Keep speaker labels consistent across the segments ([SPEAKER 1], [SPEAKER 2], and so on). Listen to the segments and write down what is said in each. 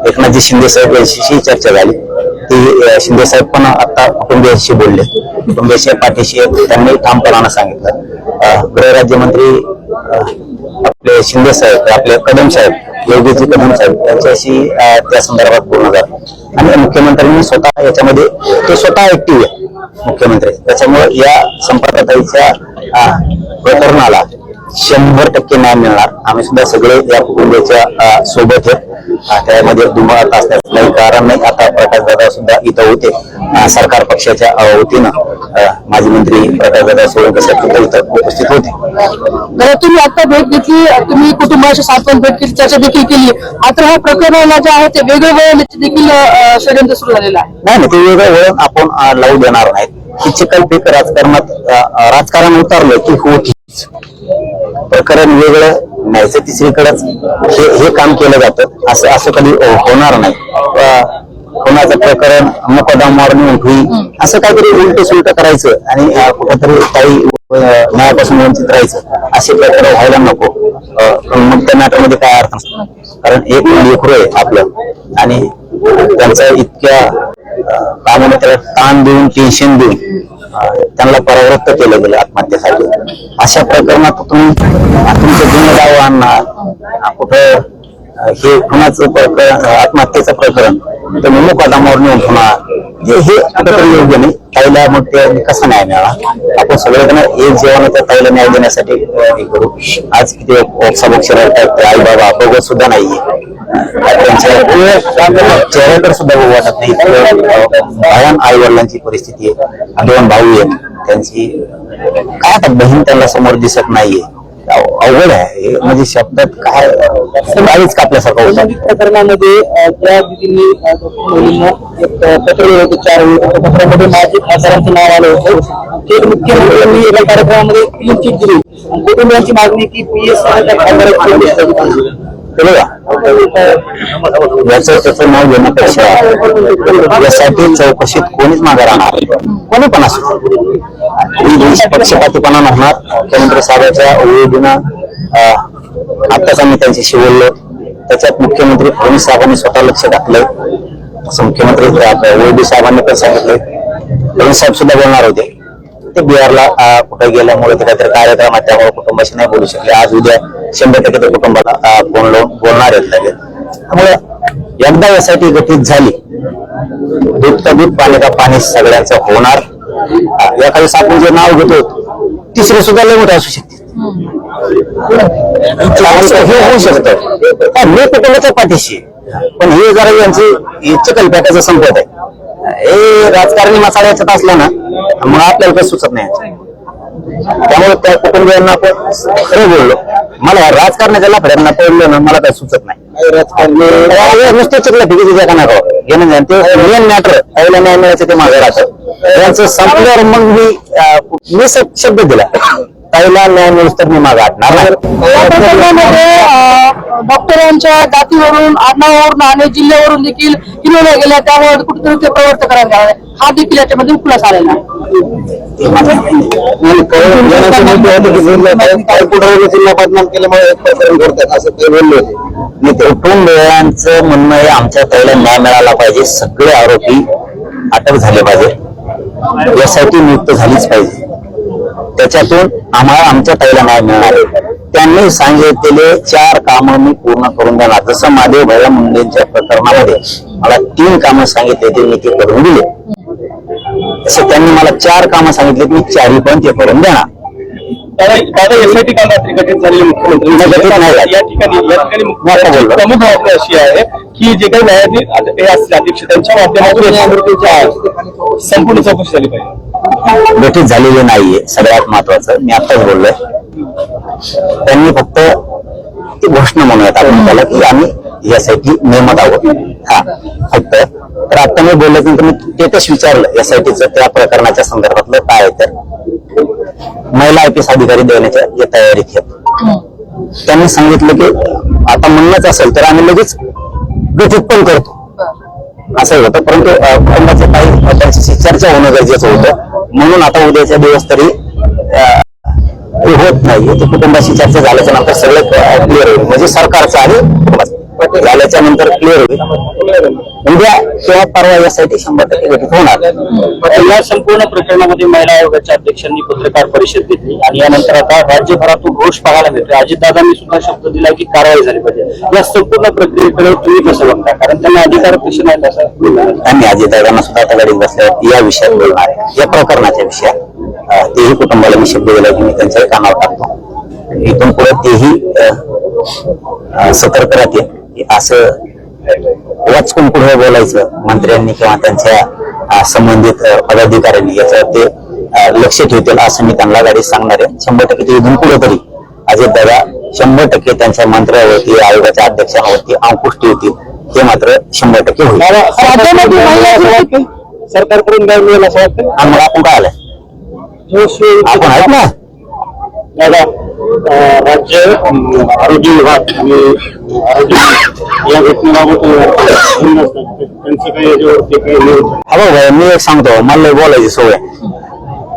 [SPEAKER 1] एकनाथजी शिंदे साहेब यांच्याशी चर्चा झाली. ती शिंदे साहेब पण आता कुटुंबियांशी बोलले, कुटुंबियांच्या पाठीशी त्यांनी ठामपणानं सांगितलं. गृहराज्यमंत्री आपले शिंदे साहेब, आपले कदम साहेब, योगीजी कदम साहेब यांच्याशी त्या संदर्भात बोलणं झालं. आणि मुख्यमंत्र्यांनी स्वतः याच्यामध्ये, ते स्वतः ऍक्टिव्ह आहे मुख्यमंत्री, त्याच्यामुळे या संपर्काताईच्या प्रकरणाला 100% न्याय मिळणार. आम्ही सुद्धा सगळे या कुटुंबाच्या सोबत आहेत. त्यामध्ये दुमत असण्याचं काही कारण नाही. आता प्रकाशदादा सुद्धा इथं होते, सरकार पक्षाच्या वतीनं माजी मंत्री प्रकाशदादा सोळंके साहेब इथं उपस्थित होते.
[SPEAKER 2] तुम्ही आता भेट घेतली, तुम्ही कुटुंबाशी सातवन भेट केली, चर्चा देखील केली. मात्र ह्या प्रकरणाला जे आहे ते वेगळं वळण देखील षडयंत्र सुरू झालेलं आहे.
[SPEAKER 1] नाही, ते वेगळं वळण आपण लावू देणार नाहीत. की चिखलफेक राजकारणात राजकारण उतरलं की होतीच, प्रकरण वेगळं न्यायचं तिसरीकडेच हे काम केलं जातं. असं कधी होणार नाही. कोणाचं प्रकरण मुकदमावर नेऊन होईल असं काहीतरी उलट सुलट करायचं आणि कुठेतरी काही न्यायापासून वंचित राहायचं, असे प्रकार व्हायला नको. मग त्या मॅटरमध्ये काय अर्थ नसतो. कारण एक लेकरू आहे आपलं आणि त्यांचं इतक्या कामाने त्याला ताण देऊन, टेन्शन देऊन त्यांना परावृत्त केलं गेलं आत्महत्येसाठी. अशा प्रकरणात तुम्ही तुमचं गुन्हे दावा आणणार, कुठं हे कुणाचं प्रकरण, आत्महत्येचं प्रकरण तुम्ही मुकदमावर नेऊन होणार, हे प्रकरण योग्य नाही. ताईला मग ते कसा न्याय मिळाला? आपण सगळेजण एक जेवण त्या ताईला न्याय देण्यासाठी हे करू. आज किती ओक्साबोक्ष रडतात, आई बाबा बघत सुद्धा नाहीये, त्यांच्या चेहऱ्याकडे सुद्धा बघू वाटत नाही. भयान आई वडिलांची परिस्थिती आहे. 2 भाऊ आहेत, त्यांची काय आता बहीण त्यांना समोर दिसत नाहीये. अवघड आहे म्हणजे शब्दात काय काहीच कापल्यासारखं होतं.
[SPEAKER 2] प्रकरणामध्ये त्या दिदींनी मुलींना एक पत्र लिहिलं होतं 4 वेळी. त्या पत्रामध्ये माजी खासदारांचं नाव आलं होतं. ते मुख्यमंत्र्यांनी एका कार्यक्रमामध्ये क्लीन चिट दिली. कुटुंबियांची मागणी की PS
[SPEAKER 1] त्याचं नाव घेण्यापेक्षा यासाठी चौकशीत कोणीच मागे राहणार, कोणी पण असो. पक्षपातीपणा होणार. मुख्यमंत्री साहेबांच्या ओळीनं आत्ताच आम्ही त्यांच्याशी बोललो. त्याच्यात मुख्यमंत्री फडणवीस साहेबांनी स्वतः लक्ष घातलंय. मुख्यमंत्री ओळी साहेबांनी पण सांगितलंय. फडणवीस साहेब सुद्धा बोलणार होते. ते बिहारला कुठे गेल्यामुळे ते काहीतरी कार्यक्रमात, त्यामुळे कुटुंबाशी नाही बोलू शकले. आज उद्या 100% ते कुटुंबाला बोलणार आहेत लगेच. त्यामुळे एकदा यासाठी गठीत झाली, दूध का दूध पाणी का पाणी सगळ्यांचं होणार. एखाद्या आपण जे नाव घेतो तिसरे सुद्धा लय मोठे असू शकते, हे होऊ शकतं. मी कुटुंबाच्या पाठीशी, पण हे जरा यांची चिखलफेकाचं संपत आहे. हे राजकारणी मसाला याच्यात असला ना मग आपल्याला काही सुचत नाही. त्यामुळे त्या कुटुंबियांना आपण खरं बोललो. मला राजकारणाच्या लफड्यांना पडलं ना मला काही सुचत नाही. नुसते चिखलफेकीचे जगा नका घेणं जाण. ते मेन मॅटर पहिला न्याय मिळायचं ते माझं राहतं. त्यांचं संपल्यावर मग मी शब्द दिला ताईला न्याय मिळूस तर मी मागे हटणार नाही.
[SPEAKER 2] डॉक्टरांच्या जातीवरून, आडनावावरून आणि जिल्ह्यावरून देखील हिरवल्या गेल्या. त्यामुळे कुठेतरी ते प्रवर्त करायला हा देखील याच्यामध्ये खुलास आलेला आहे.
[SPEAKER 1] जिल्हा बदनाम केल्यामुळे करतात असं ते बोलले होते. कुटुंबियांचं म्हणणं आहे आमच्या ताईला न्याय मिळाला पाहिजे, सगळे आरोपी अटक झाले पाहिजे, यासाठी नियुक्त झालीच पाहिजे. त्याच्यातून आम्हाला आमच्या ताईला न्याय मिळणार आहे. त्यांनी सांगितलेले 4 कामं मी पूर्ण करून देणार. जसं महादेव भैया मुंडेंच्या प्रकरणामध्ये मला 3 कामं सांगितले ते मी ते करून दिले, तसे त्यांनी मला 4 कामं सांगितले मी 4ही पण ते करून देणार.
[SPEAKER 3] यासाठी काल रात्री गठीत झालेले मुख्यमंत्री या ठिकाणी प्रमुख बातमी अशी आहे की जे काही न्यायाधीश अध्यक्ष त्यांच्या माध्यमातून संपूर्ण चौकशी झाली पाहिजे.
[SPEAKER 1] गठीत झालेले नाहीये. सगळ्यात महत्वाचं मी आताच बोललोय. त्यांनी फक्त ती घोषणा म्हणूयात आपण त्याला की आम्ही यासाठी नेमत आहोत. हा फक्त. तर आता मी बोलल्यानंतर मी स्टेटस विचारलं एसआयटीचं त्या प्रकरणाच्या संदर्भातलं काय आहे, तर महिला IPS अधिकारी देण्याच्या तयारीत आहेत. त्यांनी सांगितलं की आता म्हणणंच असेल तर आम्ही लगेच गठीत पण करतो असं होतं. परंतु कुटुंबाचं काही त्यांच्याशी चर्चा होणं गरजेचं होतं, म्हणून आता उद्याच्या दिवस तरी होत नाही. ते कुटुंबाशी चर्चा झाल्याच्या नंतर सगळं क्लिअर होईल, म्हणजे सरकारचं आणि झाल्याच्या नंतर क्लिअर होईल. उद्या किंवा परवा यासाठी 100% गठीत होणार.
[SPEAKER 2] या संपूर्ण प्रकरणामध्ये महिला आयोगाच्या अध्यक्षांनी पत्रकार परिषद घेतली आणि यानंतर आता राज्यभरातून रोष पाहायला मिळतोय. अजितदादांनी सुद्धा शब्द दिलाय की कारवाई झाली पाहिजे. या संपूर्ण प्रक्रियेकडे तुम्ही कसं बघता? कारण त्यांना अधिकार कसे नाहीत असं
[SPEAKER 1] त्यांनी अजितदादांना सुद्धा आता गाडीत बसल्यावर या विषयात बोलणार आहे, या प्रकरणाच्या विषयात. तेही कुटुंबाला मी शब्द दिला की मी त्यांच्याही कानावर टाकतो. इथून पुढे तेही सतर्क राहते. असं वाचकून पुढे बोलायचं मंत्र्यांनी किंवा त्यांच्या संबंधित पदाधिकाऱ्यांनी याच्यावर ते लक्ष ठेवतील असं मी त्यांना गाडीत सांगणार आहे. 100% ते इथून पुढे तरी अजितदादा 100% त्यांच्या मंत्र्यावरती आयोगाच्या अध्यक्षांवरती अंकुश ठेवतील. हे मात्र 100% होईल.
[SPEAKER 2] सरकारकडून काय मिळेल असं वाटतं?
[SPEAKER 1] आम्हाला आपण काय आलंय आपण आहेत ना.
[SPEAKER 2] दादा, राज्य आरोग्य विभाग आणि आरोग्य या घटनेबाबत त्यांचं काही याच्यावरती काही
[SPEAKER 1] हो भाई, मी एक सांगतो, मला बोलायची सोय.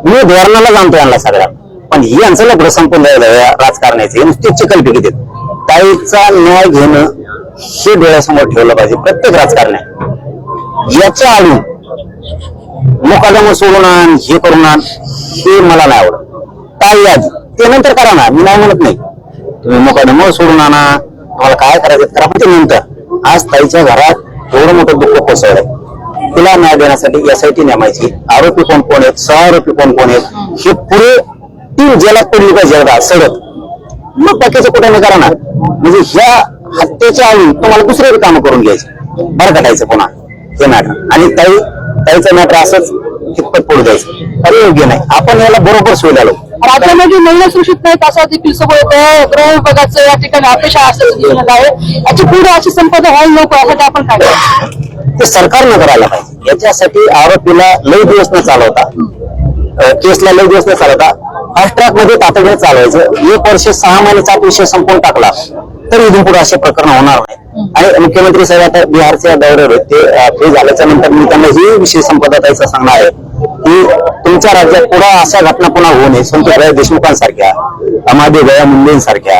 [SPEAKER 1] मी धोरणाला जाणतो यांना सगळ्या, पण यांचं लग्न संपून राहिलं राजकारणाचे नुसते चिकल पिकित. ताईचा न्याय घेणं हे डोळ्यासमोर ठेवलं पाहिजे प्रत्येक राजकारण्या. याच्या आडून मुकादम सोडून आण, हे करून आण, हे मला नाही आवडत. ताई आधी ते नंतर करा ना, मी नाही म्हणत नाही. तुम्ही मुकादम सोडून आणा, तुम्हाला काय करायचं करा, पण ते नंतर. आज ताईच्या घरात एवढं मोठं दुःख कोसळलंय. तिला न्याय देण्यासाठी SIT नेमायची. आरोपी कोण कोण आहेत, सहआरोपी कोण कोण आहेत, हे पुढे ती जेलात पडली पाहिजे सडक. मग बाकीचं कुठे नाही करा ना. म्हणजे ह्या हत्येच्या आधी तुम्हाला दुसरे कामं करून घ्यायचे, भरकटायचं पुन्हा हे मॅटर. आणि ताईचं मॅटर असंच कितपत पुढे द्यायचं अरे योग्य नाही. आपण याला बरोबर सोयला आलो.
[SPEAKER 4] राज्यामध्ये महिला सुरक्षित नाहीत असा देखील समोर गृह विभागाचं या ठिकाणी अपेक्षा असल्याचं दिसून आहे. याची पुढे अशी संपदा व्हायला नको यासाठी आपण काय
[SPEAKER 1] ते सरकारनं करायला पाहिजे. याच्यासाठी आरोपीला लय दिवस न चालवता, केसला लय दिवस न चालवता फास्ट ट्रॅक मध्ये तातडीने चालवायचं. 1 वर्ष 6 महिन्याचा विषय संपवून टाकला तर इथून पुढे असे प्रकरण होणार नाही. आणि मुख्यमंत्री साहेब आता बिहारच्या दौऱ्यावर ते फ्री झाल्याच्या नंतर मी त्यांना ही विषय संपदा द्यायचा सांगणार आहे की तुमच्या राज्यात पुढे अशा घटना पुन्हा होऊ नये. संतोषराव देशमुखांसारख्या, अमादे गया मुंडेंसारख्या,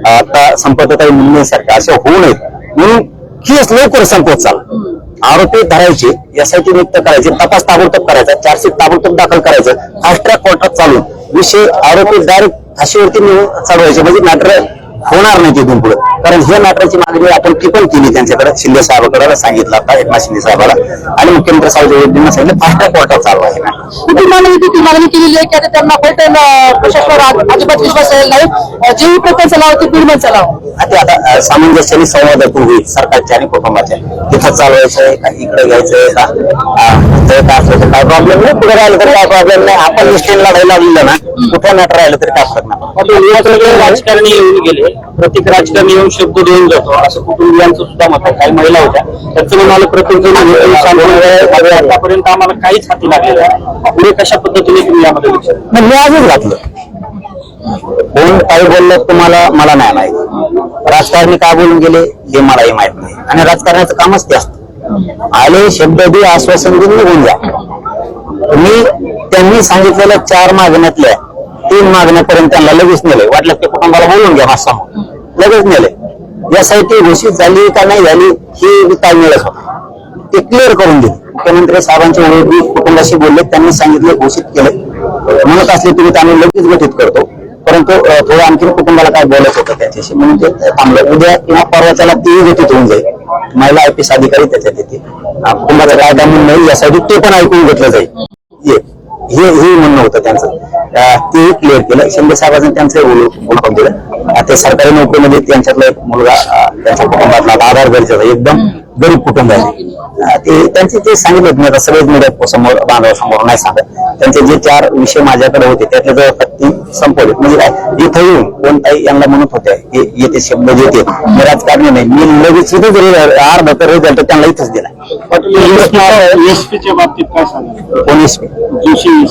[SPEAKER 1] आता संपतताई मुंडेंसारख्या अशा होऊ नयेत म्हणून केस लवकर संपवत चाल. आरोपी धरायचे, SIT नियुक्त करायचे, तपास ताबडतोब करायचा, चार्जशीट ताबडतोब दाखल करायचं, फास्ट ट्रॅक कोर्टात चालून विषय आरोपी डायरेक्ट फाशीवरती चालवायचे. म्हणजे मॅटर होणार नाही तिथून पुढे. कारण हे मॅटरची मागणी आपण ती पण केली त्यांच्याकडे, शिंदे साहेबांकडे सांगितलं आता, एकनाथ शिंदे साहेबाला आणि मुख्यमंत्री साहेबांना सांगितलं फास्ट ट्रॅक कोर्टात चालवा हे मॅटर.
[SPEAKER 4] कुटुंबाने मागणी केलेली आहे की आता त्यांना पैठण प्रशासनावर अजिबात विश्वास राहिला नाही. जे प्रकरण लाव ते बीडमध्ये चालावं.
[SPEAKER 1] ते आता सामंजस्याने संवादातून होईल सरकारच्या आणि कुटुंबाच्या. तिथं चालवायचंय का इकडे घ्यायचंय का, तिथं काय असलं तर काय प्रॉब्लेम नाही, पुढे राहिलं तर काय प्रॉब्लेम नाही. आपण निष्ठेने लढायला लागलं ना, कुठं मॅटर राहिलं तरी काय फरक नाही.
[SPEAKER 2] राजकारणी येऊन गेले, प्रत्येक राजकारणी येऊन शब्द देऊन जातो असं कुटुंबियांचं सुद्धा मत आहे. काही महिला होत्या त्याचं मला प्रत्येक आतापर्यंत आम्हाला काहीच हाती लागलेलं आहे. पुढे कशा पद्धतीने तुम्ही यामध्ये
[SPEAKER 1] मी आजच घातलं. कोण काय बोललं तुम्हाला मला नाही माहिती. राजकारणी काय बोलून गेले हे मलाही माहित नाही. आणि राजकारणाचं कामच ते असतं. आले शब्द दे, आश्वासन देऊन निघून जा. मी त्यांनी सांगितलेल्या 4 मागण्यातल्या 3 मागण्यापर्यंत त्यांना लगेच नेले. वाटलं ते कुटुंबाला बोलून घ्या माझा लगेच नेले. SIT घोषित झाली का नाही झाली हे काय मिळत होतं ते क्लिअर करून दिले. मुख्यमंत्री साहेबांच्या विरोधी कुटुंबाशी बोलले, त्यांनी सांगितले घोषित केले. म्हणत असले तुम्ही आम्ही लगेच गठीत करतो. परंतु थोडं आणखी कुटुंबाला काय बोलत होतं त्याच्याशी म्हणून ते थांबलं. उद्या किंवा परवाच्याला तेही गठीत होऊन जाईल. महिला IPS अधिकारी त्याच्यात येते. कुटुंबाचा कायदा म्हणून नाही यासाठी ते पण ऐकून घेतलं जाईल. हे म्हणणं होतं त्यांचं. तेही क्लिअर केलं. शिंदे साहेबांनी त्यांचं बोलून दिलं. ते सरकारी नोकरीमध्ये त्यांच्यातला एक मुलगा त्यांच्या कुटुंबातला आधार गरजेचा एकदम गरीब कुटुंब आहे. ते त्यांचे ते सांगितलं मी आता सगळेच मीडिया समोर बांधवासमोर नाही सांगत. त्यांचे जे 4 विषय माझ्याकडे होते त्यातले जवळपास 3 संपवले. म्हणजे काय इथं येऊन कोण काही यांना म्हणत होत्या की येते शब्द येते मी राजकारणी नाही, मी लगेच इथेच अर्धा तर रिझल्ट त्यांना इथंच दिला.
[SPEAKER 2] एसपीच्या बाबतीत काय सांगा?
[SPEAKER 1] कोण SP
[SPEAKER 2] जोशी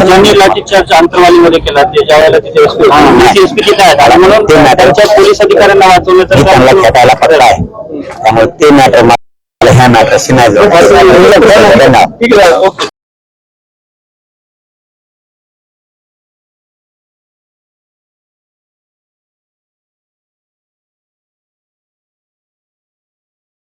[SPEAKER 2] ज्यांनी लाठीचार्ज आंतरवालीमध्ये केला ते ज्या वेळेला तिथे एसपी तिथे आहेत म्हणून
[SPEAKER 1] ते मॅटरच्या
[SPEAKER 2] पोलीस अधिकाऱ्यांना वाचवलं तर
[SPEAKER 1] त्यांना खेटायला पडला आहे. त्यामुळे ते मॅटर ह्या मॅटरशी नाही.